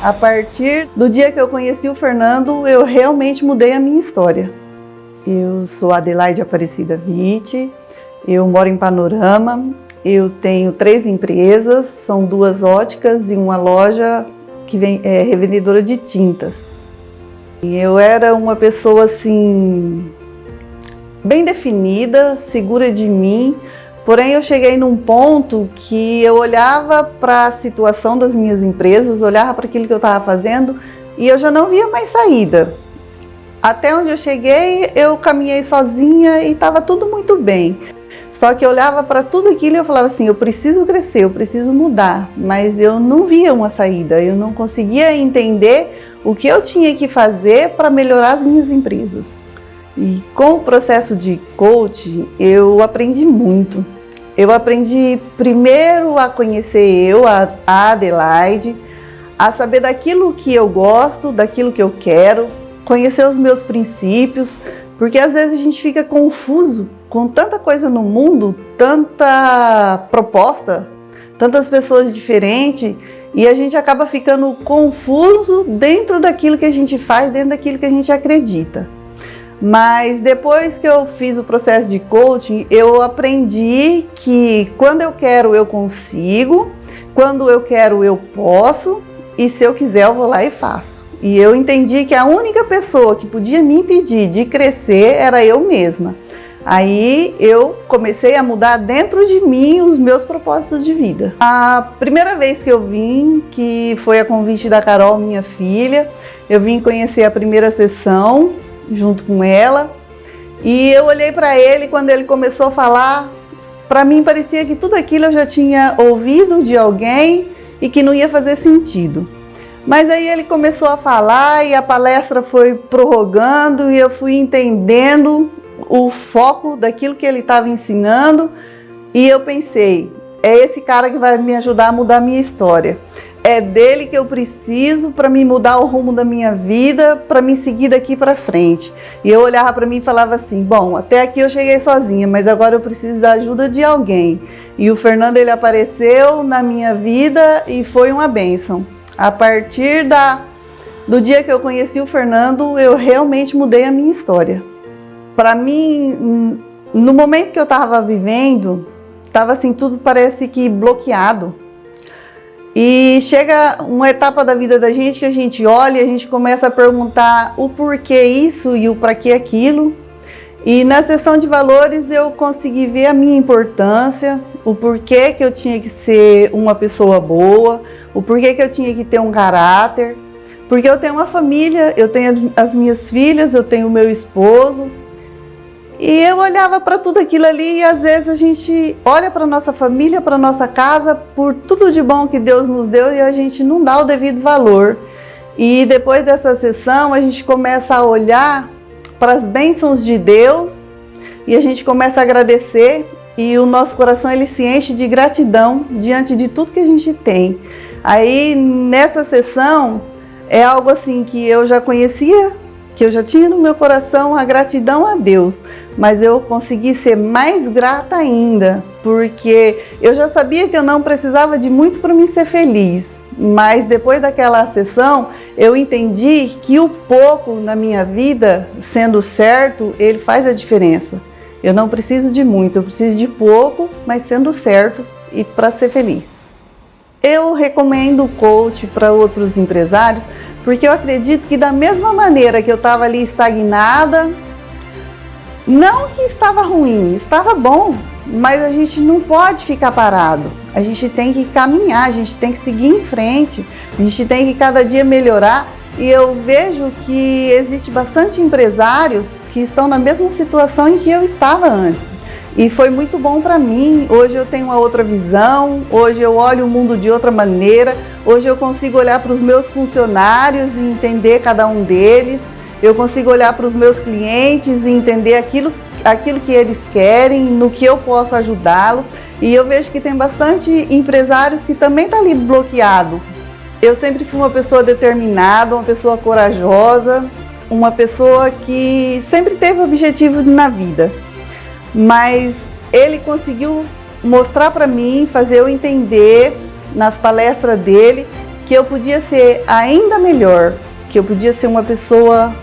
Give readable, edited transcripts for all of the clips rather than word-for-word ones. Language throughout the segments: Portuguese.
A partir do dia que eu conheci o Fernando, eu realmente mudei a minha história. Eu sou Adelaide Aparecida Witt, eu moro em Panorama, eu tenho 3 empresas, são 2 óticas e uma loja que é revendedora de tintas. Eu era uma pessoa assim, bem definida, segura de mim, porém eu cheguei num ponto que eu olhava para a situação das minhas empresas, olhava para aquilo que eu estava fazendo e eu já não via mais saída. Até onde eu cheguei, eu caminhei sozinha e estava tudo muito bem. Só que eu olhava para tudo aquilo e eu falava assim, eu preciso crescer, eu preciso mudar, mas eu não via uma saída, eu não conseguia entender o que eu tinha que fazer para melhorar as minhas empresas. E com o processo de coaching, eu aprendi muito. Eu aprendi primeiro a conhecer a Adelaide, a saber daquilo que eu gosto, daquilo que eu quero, conhecer os meus princípios, porque às vezes a gente fica confuso com tanta coisa no mundo, tanta proposta, tantas pessoas diferentes, e a gente acaba ficando confuso dentro daquilo que a gente faz, dentro daquilo que a gente acredita. Mas depois que eu fiz o processo de coaching, eu aprendi que quando eu quero eu consigo, quando eu quero eu posso, e se eu quiser eu vou lá e faço. E eu entendi que a única pessoa que podia me impedir de crescer era eu mesma. Aí eu comecei a mudar dentro de mim os meus propósitos de vida. A primeira vez que eu vim, que foi a convite da Carol, minha filha, eu vim conhecer a primeira sessão junto com ela. E eu olhei para ele, quando ele começou a falar, para mim parecia que tudo aquilo eu já tinha ouvido de alguém e que não ia fazer sentido. Mas aí ele começou a falar e a palestra foi prorrogando e eu fui entendendo o foco daquilo que ele estava ensinando e eu pensei, é esse cara que vai me ajudar a mudar a minha história. É dele que eu preciso para me mudar o rumo da minha vida, para me seguir daqui para frente. E eu olhava para mim e falava assim, bom, até aqui eu cheguei sozinha, mas agora eu preciso da ajuda de alguém. E o Fernando, ele apareceu na minha vida e foi uma bênção. A partir do dia que eu conheci o Fernando, eu realmente mudei a minha história. Para mim, no momento que eu estava vivendo, estava assim, tudo parece que bloqueado. E chega uma etapa da vida da gente que a gente olha e a gente começa a perguntar o porquê isso e o para que aquilo. E na sessão de valores eu consegui ver a minha importância, o porquê que eu tinha que ser uma pessoa boa, o porquê que eu tinha que ter um caráter, porque eu tenho uma família, eu tenho as minhas filhas, eu tenho o meu esposo, e eu olhava para tudo aquilo ali e às vezes a gente olha para nossa família, para nossa casa, por tudo de bom que Deus nos deu e a gente não dá o devido valor. E depois dessa sessão a gente começa a olhar para as bênçãos de Deus e a gente começa a agradecer e o nosso coração ele se enche de gratidão diante de tudo que a gente tem. Aí nessa sessão é algo assim que eu já conhecia, que eu já tinha no meu coração a gratidão a Deus, mas eu consegui ser mais grata ainda, porque eu já sabia que eu não precisava de muito para me ser feliz. Mas depois daquela sessão, eu entendi que o pouco na minha vida, sendo certo, ele faz a diferença. Eu não preciso de muito, eu preciso de pouco, mas sendo certo e para ser feliz. Eu recomendo o coach para outros empresários, porque eu acredito que da mesma maneira que eu estava ali estagnada, não que estava ruim, estava bom, mas a gente não pode ficar parado. A gente tem que caminhar, a gente tem que seguir em frente, a gente tem que cada dia melhorar. E eu vejo que existe bastante empresários que estão na mesma situação em que eu estava antes. E foi muito bom para mim. Hoje eu tenho uma outra visão, hoje eu olho o mundo de outra maneira, hoje eu consigo olhar para os meus funcionários e entender cada um deles. Eu consigo olhar para os meus clientes e entender aquilo que eles querem, no que eu posso ajudá-los. E eu vejo que tem bastante empresários que também estão ali bloqueado. Eu sempre fui uma pessoa determinada, uma pessoa corajosa, uma pessoa que sempre teve objetivo na vida. Mas ele conseguiu mostrar para mim, fazer eu entender nas palestras dele, que eu podia ser ainda melhor, que eu podia ser uma pessoa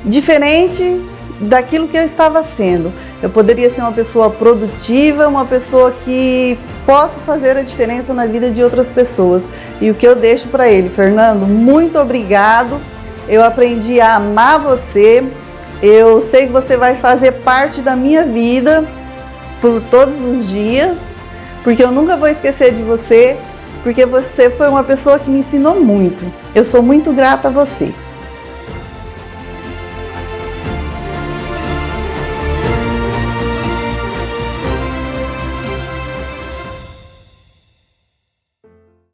diferente daquilo que eu estava sendo. Eu poderia ser uma pessoa produtiva, uma pessoa que possa fazer a diferença na vida de outras pessoas. E o que eu deixo para ele: Fernando, muito obrigado. Eu aprendi a amar você. Eu sei que você vai fazer parte da minha vida por todos os dias, porque eu nunca vou esquecer de você, porque você foi uma pessoa que me ensinou muito. Eu sou muito grata a você.